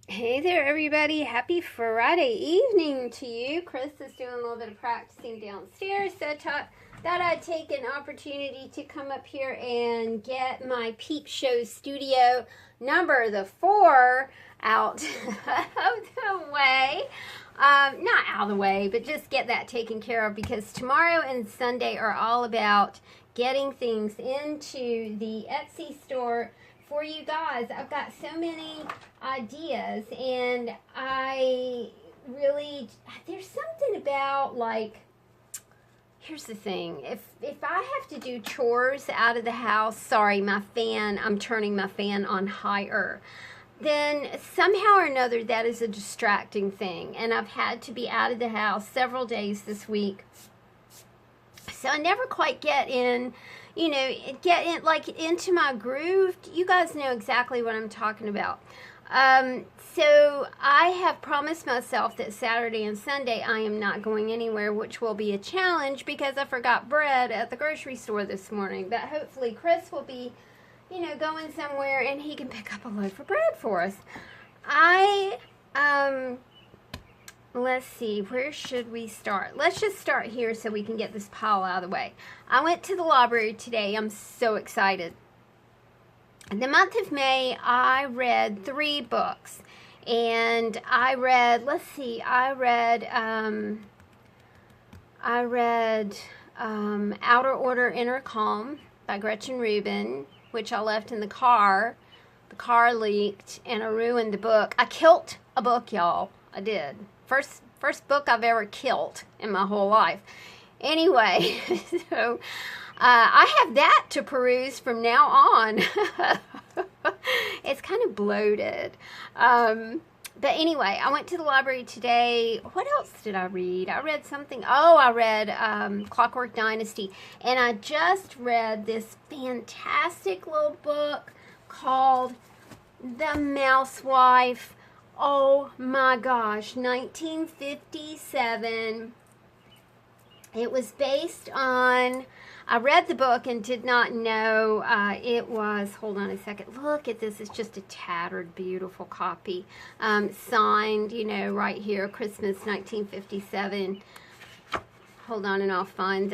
Hey there, everybody. Happy Friday evening to you. Chris is doing a little bit of practicing downstairs, so I thought I'd take an opportunity to come up here and get my Peep Show studio number, the 4, out of the way. Not out of the way, but just get that taken care of, because tomorrow and Sunday are all about getting things into the Etsy store for you guys. I've got so many ideas, and there's something about, like, here's the thing. If I have to do chores out of the house, sorry, I'm turning my fan on higher, then somehow or another that is a distracting thing, and I've had to be out of the house several days this week, so I never quite get in like into my groove. You guys know exactly what I'm talking about. So I have promised myself that Saturday and Sunday I am not going anywhere, which will be a challenge because I forgot bread at the grocery store this morning. But hopefully Chris will be, going somewhere and he can pick up a loaf of bread for us. Let's see, where should we start? Let's just start here so we can get this pile out of the way. I went to the library today. I'm so excited. In the month of May, I read 3 books. And I read Outer Order, Inner Calm by Gretchen Rubin, which I left in the car. The car leaked, and I ruined the book. I killed a book, y'all. I did. First book I've ever killed in my whole life. Anyway, so I have that to peruse from now on. It's kind of bloated. But anyway, I went to the library today. What else did I read? I read something. Oh, I read Clockwork Dynasty. And I just read this fantastic little book called The Mousewife. Oh my gosh, 1957. It was based on, I read the book and did not know it was, hold on a second, look at this, it's just a tattered, beautiful copy. Signed, right here, Christmas 1957. Hold on and I'll find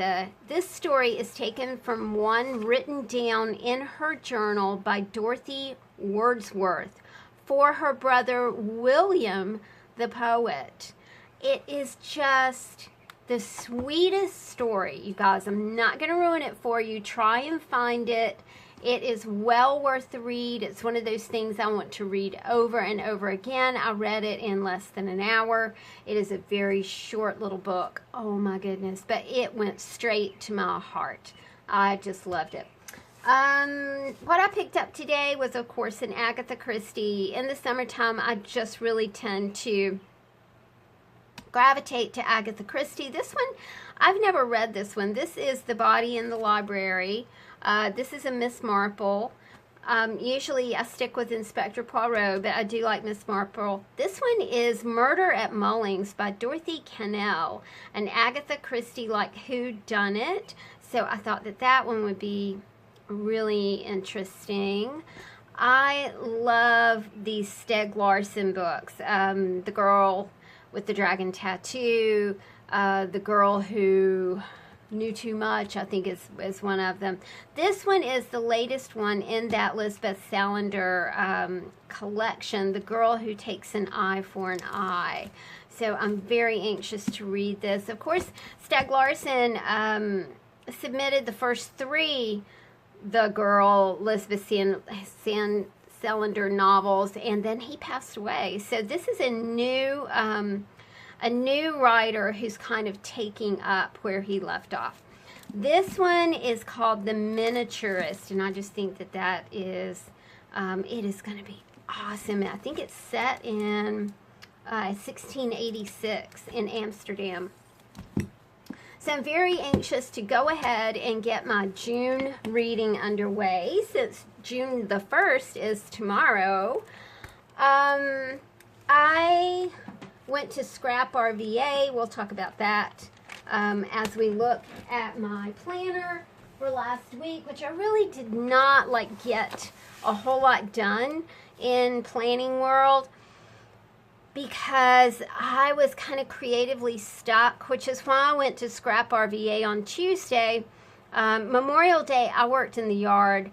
this story is taken from one written down in her journal by Dorothy Wordsworth for her brother William the poet. It is just the sweetest story, you guys. I'm not going to ruin it for you. Try and find it. It is well worth the read. It's one of those things I want to read over and over again. I read it in less than an hour. It is a very short little book. Oh my goodness. But it went straight to my heart. I just loved it. What I picked up today was, of course, an Agatha Christie. In the summertime, I just really tend to gravitate to Agatha Christie. This one, I've never read this one. This is The Body in the Library. This is a Miss Marple. Usually I stick with Inspector Poirot, but I do like Miss Marple. This one is Murder at Mullings by Dorothy Cannell, an Agatha Christie like whodunit. So I thought that one would be really interesting. I love these Steg Larsson books. The Girl with the Dragon Tattoo, The Girl Who Knew Too Much, I think is one of them. This one is the latest one in that Lisbeth Salander collection, The Girl Who Takes an Eye for an Eye. So I'm very anxious to read this. Of course, Steg Larsson submitted the first 3 The Girl, Lisbeth Salander novels, and then he passed away. So this is a new writer who's kind of taking up where he left off. This one is called The Miniaturist, and I just think that is, it is going to be awesome. I think it's set in 1686 in Amsterdam. So I'm very anxious to go ahead and get my June reading underway, since June the 1st is tomorrow. I went to SCRAPRVA. We'll talk about that as we look at my planner for last week, which I really did not get a whole lot done in planning world. because I was kind of creatively stuck, which is why I went to SCRAPRVA on Tuesday. Memorial Day, I worked in the yard,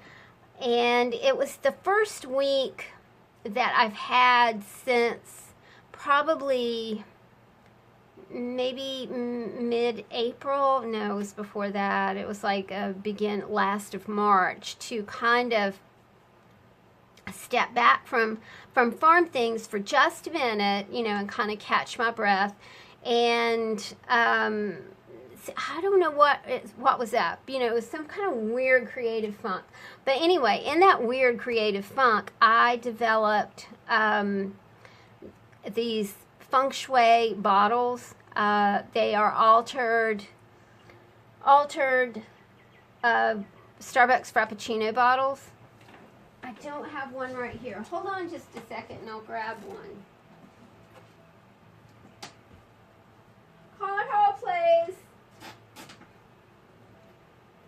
and it was the first week that I've had since probably maybe mid-April. No, it was before that. It was like last of March, to kind of step back from farm things for just a minute, you know, and kind of catch my breath. And I don't know what was up. You know, it was some kind of weird creative funk. But anyway, in that weird creative funk, I developed these Feng Shui bottles. They are altered Starbucks Frappuccino bottles. I don't have one right here. Hold on just a second and I'll grab one. Hold, please.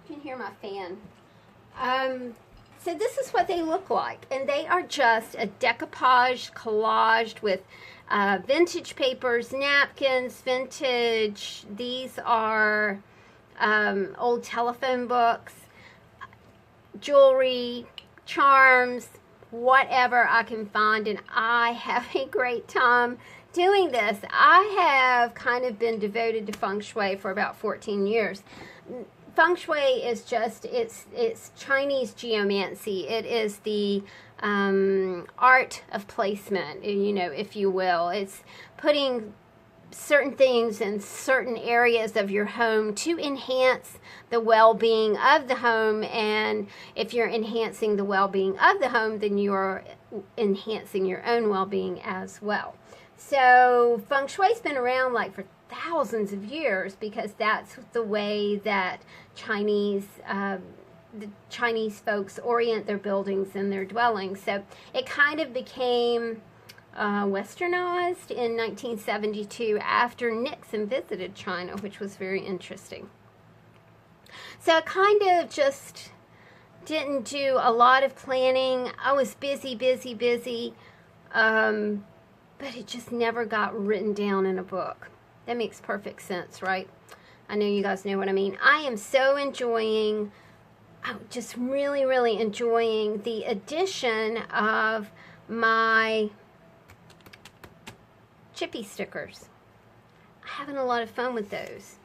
You can hear my fan. So this is what they look like. And they are just a decoupage collaged with vintage papers, napkins, vintage. These are old telephone books, jewelry, charms, whatever I can find, and I have a great time doing this. I have kind of been devoted to Feng Shui for about 14 years. Feng Shui is just, it's Chinese geomancy. It is the art of placement, you know, if you will. It's putting certain things in certain areas of your home to enhance the well-being of the home, and if you're enhancing the well-being of the home, then you're enhancing your own well-being as well. So Feng Shui's been around like for thousands of years, because that's the way that the Chinese folks orient their buildings and their dwellings. So it kind of became westernized in 1972 after Nixon visited China, which was very interesting. So I kind of just didn't do a lot of planning. I was busy, but it just never got written down in a book. That makes perfect sense, right? I know you guys know what I mean. I am so enjoying, just really enjoying the addition of my chippy stickers. I'm having a lot of fun with those.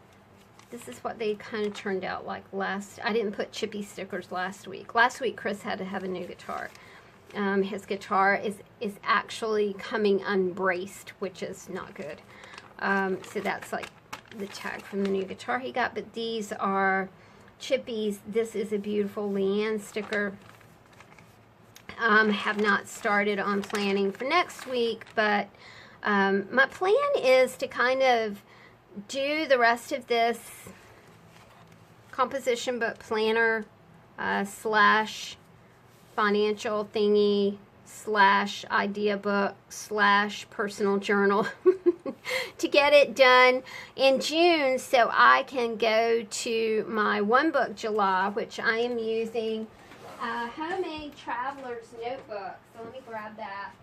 This is what they kind of turned out like I didn't put chippy stickers last week. Last week Chris had to have a new guitar. His guitar is actually coming unbraced, which is not good. So that's like the tag from the new guitar he got. But these are chippies. This is a beautiful Leanne sticker. Have not started on planning for next week, but my plan is to kind of do the rest of this composition book planner slash financial thingy slash idea book slash personal journal to get it done in June, so I can go to my one book July, which I am using homemade traveler's notebook. So let me grab that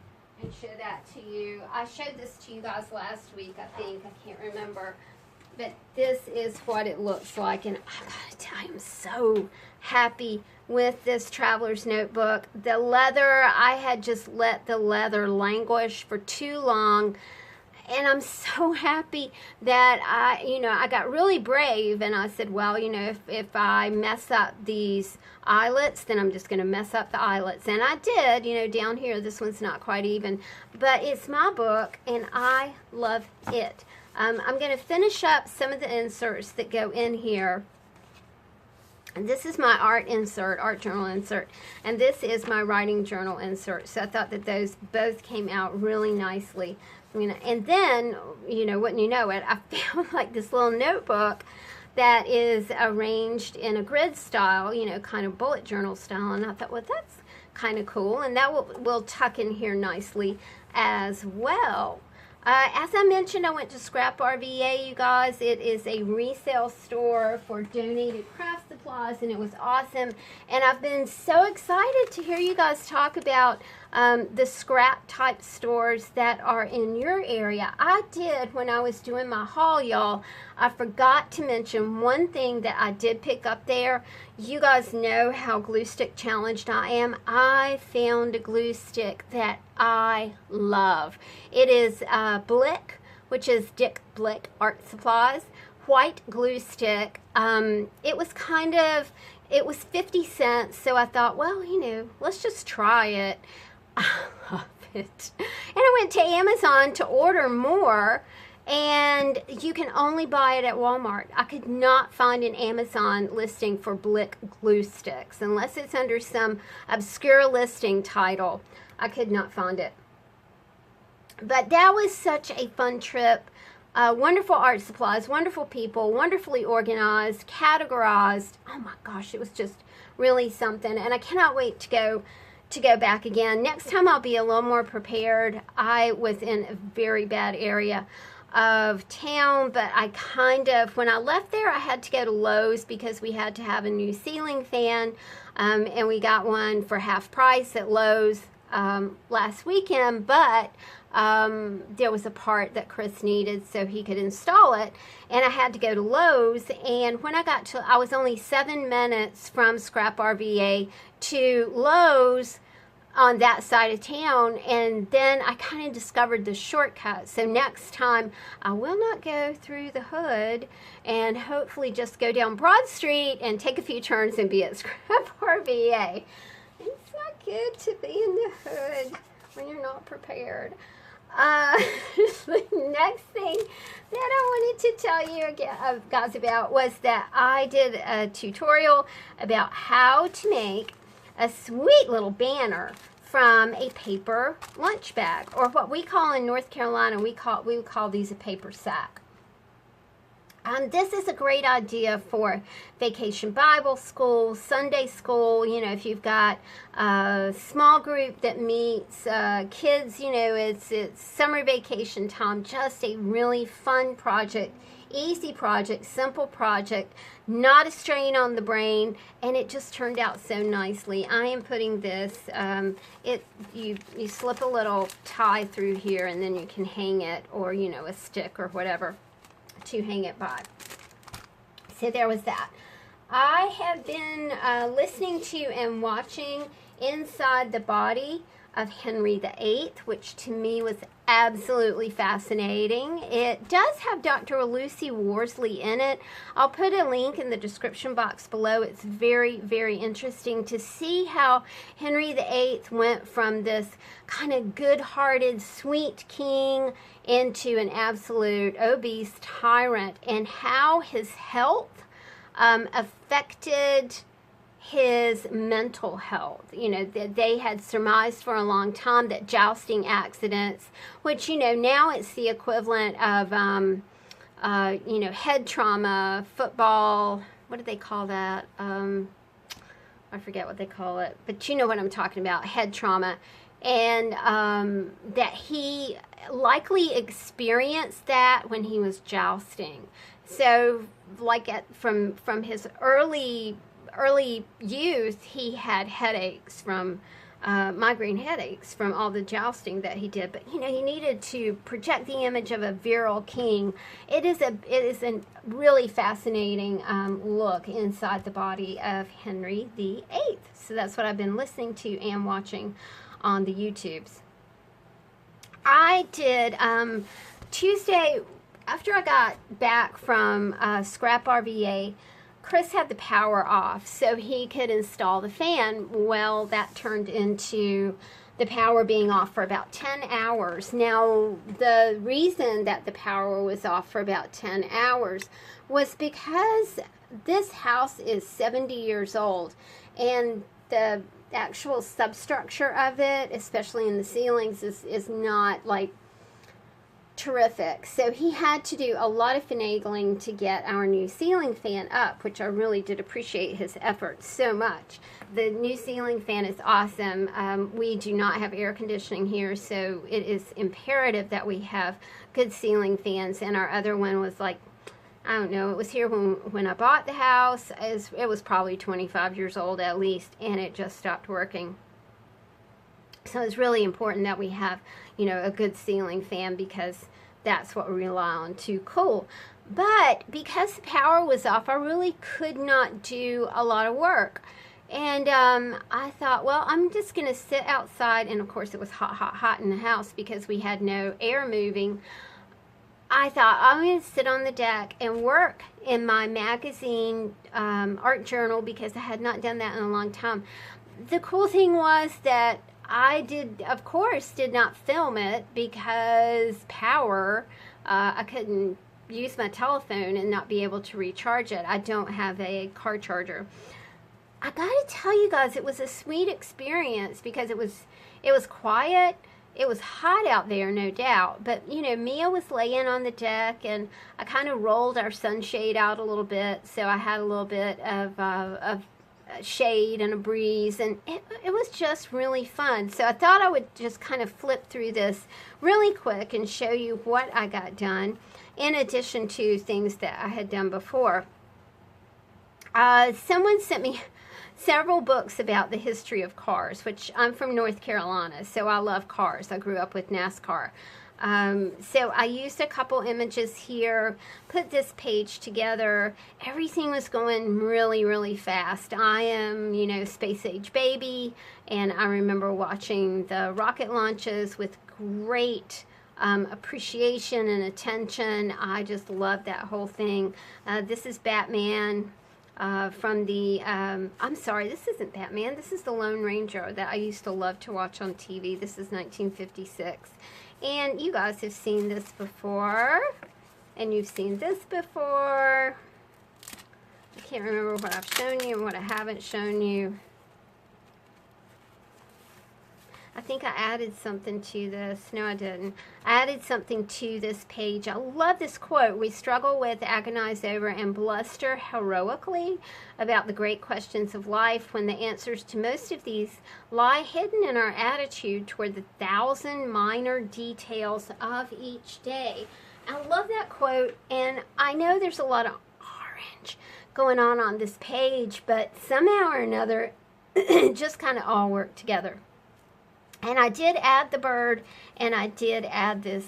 and show that to you. I showed this to you guys last week, I think. I can't remember. But this is what it looks like. And I gotta tell you, I'm so happy with this traveler's notebook. The leather, I had just let the leather languish for too long. And I'm so happy that I got really brave, and I said, well, you know, if I mess up these eyelets, then I'm just going to mess up the eyelets. And I did, you know, down here, this one's not quite even, but it's my book, and I love it. I'm going to finish up some of the inserts that go in here. And this is my art journal insert, and this is my writing journal insert. So I thought that those both came out really nicely. And then, you know, wouldn't you know it, I found like this little notebook that is arranged in a grid style, you know, kind of bullet journal style. And I thought, well, that's kind of cool. And that will tuck in here nicely as well. As I mentioned, I went to SCRAPRVA, you guys. It is a resale store for donated craft supplies. supplies, and it was awesome. And I've been so excited to hear you guys talk about the scrap type stores that are in your area. I did, when I was doing my haul, y'all, I forgot to mention one thing that I did pick up there. You guys know how glue stick challenged I am. I found a glue stick that I love. It is Blick, which is Dick Blick Art Supplies, white glue stick. It was 50 cents, so I thought, well, you know, let's just try it. I love it. And I went to Amazon to order more, and you can only buy it at Walmart. I could not find an Amazon listing for Blick glue sticks, unless it's under some obscure listing title. I could not find it. But that was such a fun trip. Wonderful art supplies, wonderful people, wonderfully organized, categorized. Oh my gosh, it was just really something, and I cannot wait to go back again. Next time I'll be a little more prepared. I was in a very bad area of town, but I when I left there, I had to go to Lowe's because we had to have a new ceiling fan, and we got one for half price at Lowe's last weekend, but there was a part that Chris needed so he could install it, and I had to go to Lowe's. And when I was only 7 minutes from SCRAPRVA to Lowe's on that side of town, and then I kind of discovered the shortcut. So next time I will not go through the hood, and hopefully just go down Broad Street and take a few turns and be at SCRAPRVA. It's not good to be in the hood when you're not prepared. The next thing that I wanted to tell you guys about was that I did a tutorial about how to make a sweet little banner from a paper lunch bag, or what we call in North Carolina, we would call these a paper sack. This is a great idea for vacation Bible school, Sunday school. You know, if you've got a small group that meets kids, you know, it's summer vacation time. Just a really fun project, easy project, simple project, not a strain on the brain, and it just turned out so nicely. I am putting this, you slip a little tie through here, and then you can hang it, or, you know, a stick or whatever to hang it by. So there was that. I have been listening to and watching Inside the Body of Henry VIII, which to me was absolutely fascinating. It does have Dr. Lucy Worsley in it. I'll put a link in the description box below. It's very, very interesting to see how Henry VIII went from this kind of good-hearted, sweet king into an absolute obese tyrant, and how his health affected his mental health. You know, they had surmised for a long time that jousting accidents, which, you know, now it's the equivalent of, you know, head trauma, football, what do they call that? I forget what they call it, but you know what I'm talking about, head trauma. And that he likely experienced that when he was jousting. So, like from his early youth, he had headaches from migraine headaches from all the jousting that he did. But you know, he needed to project the image of a virile king. It is a really fascinating look inside the body of Henry VIII. So that's what I've been listening to and watching on the YouTubes. I did Tuesday, after I got back from SCRAPRVA, Chris had the power off so he could install the fan. Well, that turned into the power being off for about 10 hours. Now, the reason that the power was off for about 10 hours was because this house is 70 years old, and the actual substructure of it, especially in the ceilings, is not like terrific. So he had to do a lot of finagling to get our new ceiling fan up, which I really did appreciate his efforts so much. The new ceiling fan is awesome. We do not have air conditioning here, so it is imperative that we have good ceiling fans, and our other one was like I don't know, it was here when I bought the house. It was probably 25 years old at least, and it just stopped working. So it's really important that we have, you know, a good ceiling fan, because that's what we rely on to cool. But because the power was off, I really could not do a lot of work. And I thought, well, I'm just going to sit outside. And of course, it was hot, hot, hot in the house because we had no air moving. I thought, I'm going to sit on the deck and work in my magazine art journal, because I had not done that in a long time. The cool thing was that I of course, did not film it because power. I couldn't use my telephone and not be able to recharge it. I don't have a car charger. I gotta tell you guys, it was a sweet experience because it was quiet. It was hot out there, no doubt, but you know, Mia was laying on the deck, and I kind of rolled our sunshade out a little bit, so I had a little bit of shade and a breeze, and it was just really fun. So I thought I would just kind of flip through this really quick and show you what I got done, in addition to things that I had done before. Someone sent me several books about the history of cars, which I'm from North Carolina, so I love cars. I grew up with NASCAR. So I used a couple images here, put this page together. Everything was going really, really fast. I am, you know, space age baby, and I remember watching the rocket launches with great appreciation and attention. I just loved that whole thing. This is Batman. From the, I'm sorry, this isn't Batman. This is the Lone Ranger that I used to love to watch on TV. This is 1956. And you guys have seen this before. And you've seen this before. I can't remember what I've shown you and what I haven't shown you. I think I added something to this. No, I didn't. I added something to this page. I love this quote. We struggle with, agonize over, and bluster heroically about the great questions of life, when the answers to most of these lie hidden in our attitude toward the 1,000 minor details of each day. I love that quote, and I know there's a lot of orange going on this page, but somehow or another, it just kind of all worked together. And I did add the bird, and I did add this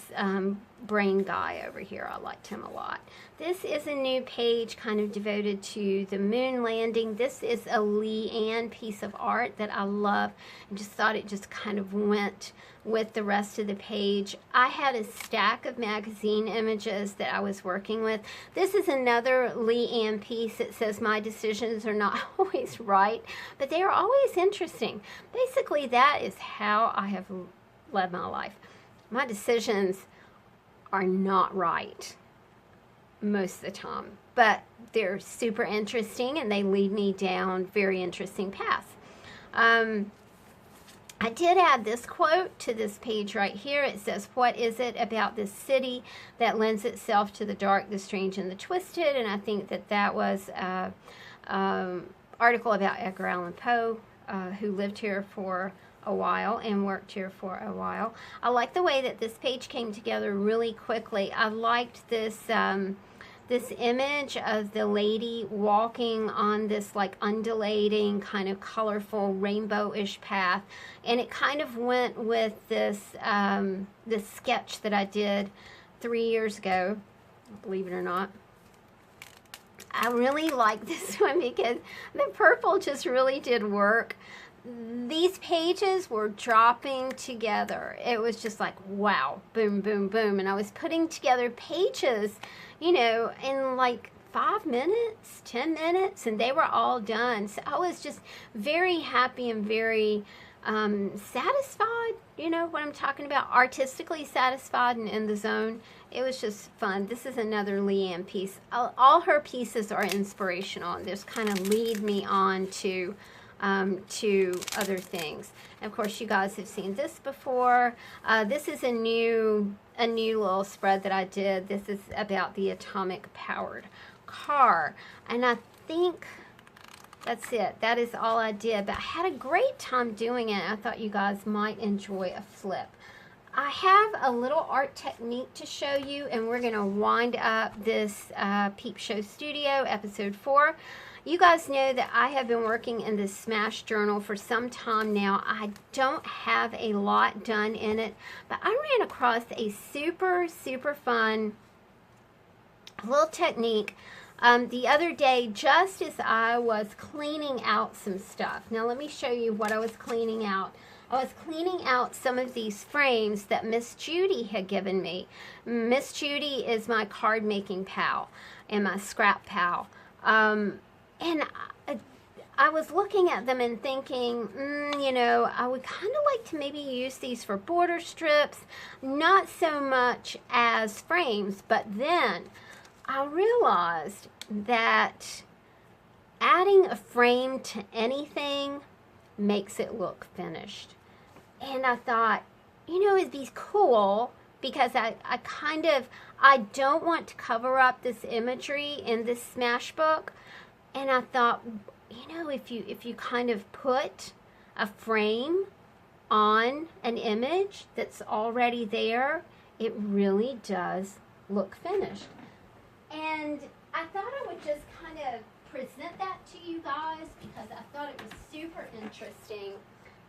brain guy over here. I liked him a lot. This is a new page kind of devoted to the moon landing. This is a Leanne piece of art that I love, and just thought it just kind of went with the rest of the page. I had a stack of magazine images that I was working with. This is another Leanne piece. It says, my decisions are not always right, but they are always interesting. Basically, that is how I have led my life. My decisions are not right most of the time, but they're super interesting, and they lead me down very interesting paths. I did add this quote to this page right here. It says, what is it about this city that lends itself to the dark, the strange, and the twisted? And I think that that was an article about Edgar Allan Poe, who lived here for a while and worked here for a while. I like the way that this page came together really quickly. I liked this this image of the lady walking on this like undulating kind of colorful rainbow-ish path, and it kind of went with this this sketch that I did 3 years ago, believe it or not. I really like this one because the purple just really did work. These pages were dropping together. It was just like, wow, boom, boom, boom. And I was putting together pages, you know, in like 5 minutes, 10 minutes, and they were all done. So I was just very happy and very satisfied, you know what I'm talking about, artistically satisfied and in the zone. It was just fun. This is another Leanne piece. All her pieces are inspirational and just kind of lead me on to other things. And of course, you guys have seen this before. This is a new little spread that I did. This is about the atomic powered car, and I think that's it. That is all I did, but I had a great time doing it. I thought you guys might enjoy a flip. I have a little art technique to show you, and we're going to wind up this Peep Show Studio, episode 4. You guys know that I have been working in this Smash journal for some time now. I don't have a lot done in it, but I ran across a super, super fun little technique the other day, just as I was cleaning out some stuff. Now let me show you what I was cleaning out. I was cleaning out some of these frames that Miss Judy had given me. Miss Judy is my card making pal and my scrap pal. And I was looking at them and thinking, you know, I would kind of like to maybe use these for border strips, not so much as frames. But then I realized that adding a frame to anything makes it look finished. And I thought, you know, it'd be cool because I don't want to cover up this imagery in this Smash book. And I thought, you know, if you kind of put a frame on an image that's already there, it really does look finished. And I thought I would just kind of present that to you guys because I thought it was super interesting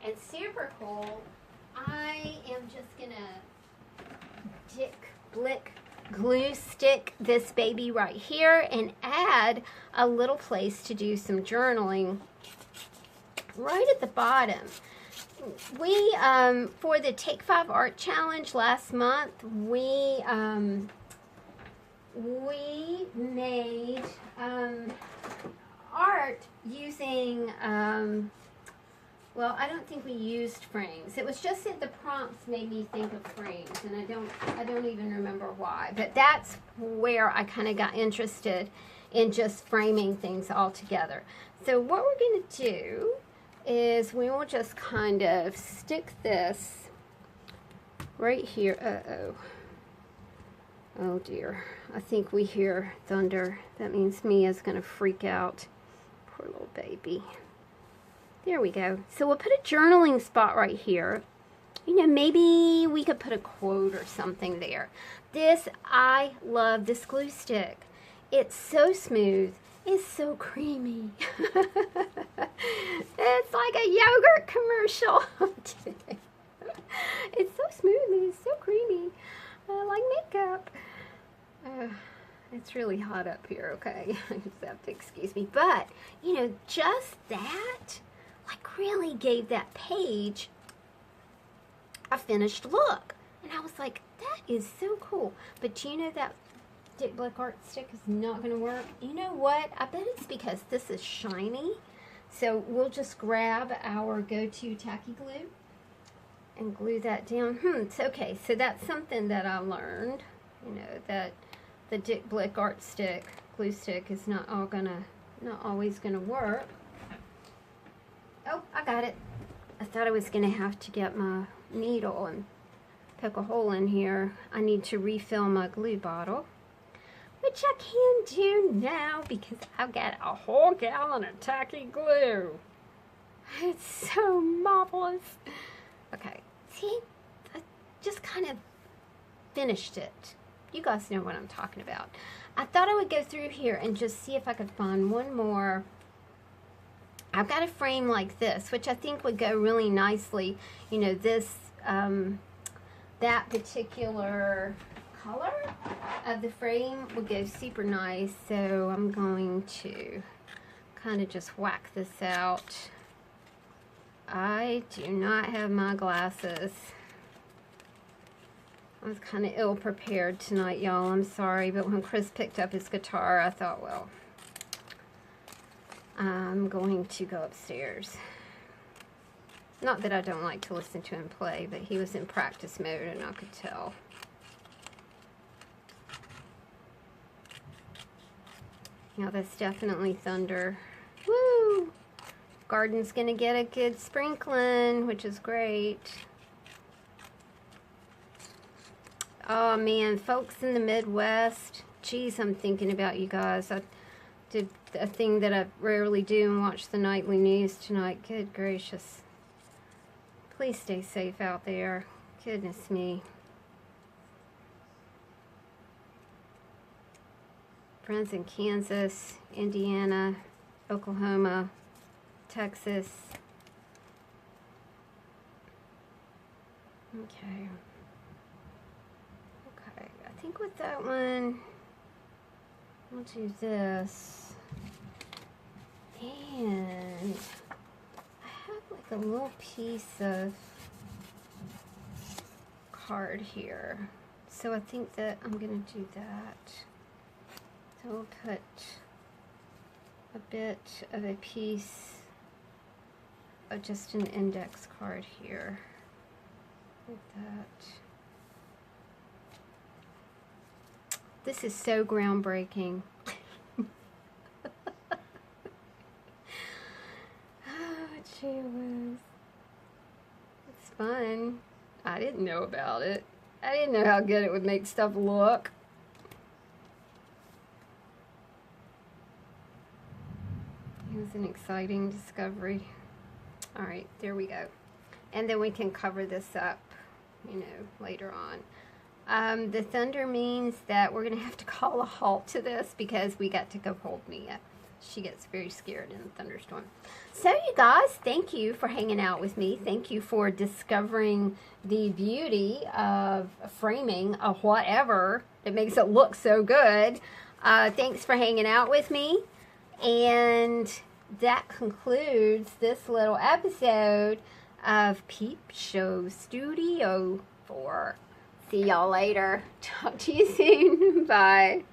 and super cool. I am just gonna Blick glue stick this baby right here and add a little place to do some journaling right at the bottom. We for the Take 5 Art Challenge last month, we made art using well, I don't think we used frames. It was just that the prompts made me think of frames, and I don't even remember why. But that's where I kind of got interested in just framing things all together. So what we're going to do is we will just kind of stick this right here. Oh dear. I think we hear thunder. That means Mia's going to freak out. Poor little baby. There we go. So we'll put a journaling spot right here. You know, maybe we could put a quote or something there. I love this glue stick. It's so smooth. It's so creamy. It's like a yogurt commercial. It's so smooth and it's so creamy. Like makeup. It's really hot up here, okay? You just have to excuse me. But, you know, just that, like, really gave that page a finished look. And I was like, that is so cool. But do you know that Blick art stick is not going to work? You know what? I bet it's because this is shiny. So we'll just grab our go-to tacky glue and glue that down. It's okay. So that's something that I learned, you know, that the Blick art stick, glue stick, is not always gonna work. Oh, I got it. I thought I was gonna have to get my needle and poke a hole in here. I need to refill my glue bottle, which I can do now because I've got a whole gallon of tacky glue. It's so marvelous. Okay, see, I just kind of finished it. You guys know what I'm talking about. I thought I would go through here and just see if I could find one more. I've got a frame like this, which I think would go really nicely. You know, this, that particular color of the frame would go super nice. So I'm going to kind of just whack this out. I do not have my glasses. I was kind of ill-prepared tonight, y'all. I'm sorry, but when Chris picked up his guitar, I thought, well, I'm going to go upstairs. Not that I don't like to listen to him play, but he was in practice mode, and I could tell. Now, that's definitely thunder. Woo! Garden's going to get a good sprinkling, which is great. Oh man, folks in the Midwest, geez, I'm thinking about you guys. I did a thing that I rarely do and watch the nightly news tonight. Good gracious. Please stay safe out there. Goodness me. Friends in Kansas, Indiana, Oklahoma, Texas. Okay. Okay, I think with that one, I'll do this. And I have like a little piece of card here. So I think that I'm going to do that. So we'll put a bit of a piece of just an index card here. Like that. This is so groundbreaking. Oh, gee whiz. It's fun. I didn't know about it. I didn't know how good it would make stuff look. It was an exciting discovery. All right, there we go. And then we can cover this up, you know, later on. The thunder means that we're going to have to call a halt to this because we got to go hold Mia. She gets very scared in the thunderstorm. So you guys, thank you for hanging out with me. Thank you for discovering the beauty of framing a whatever that makes it look so good. Thanks for hanging out with me. And that concludes this little episode of Peep Show Studio 4. See y'all later. Talk to you soon. Bye.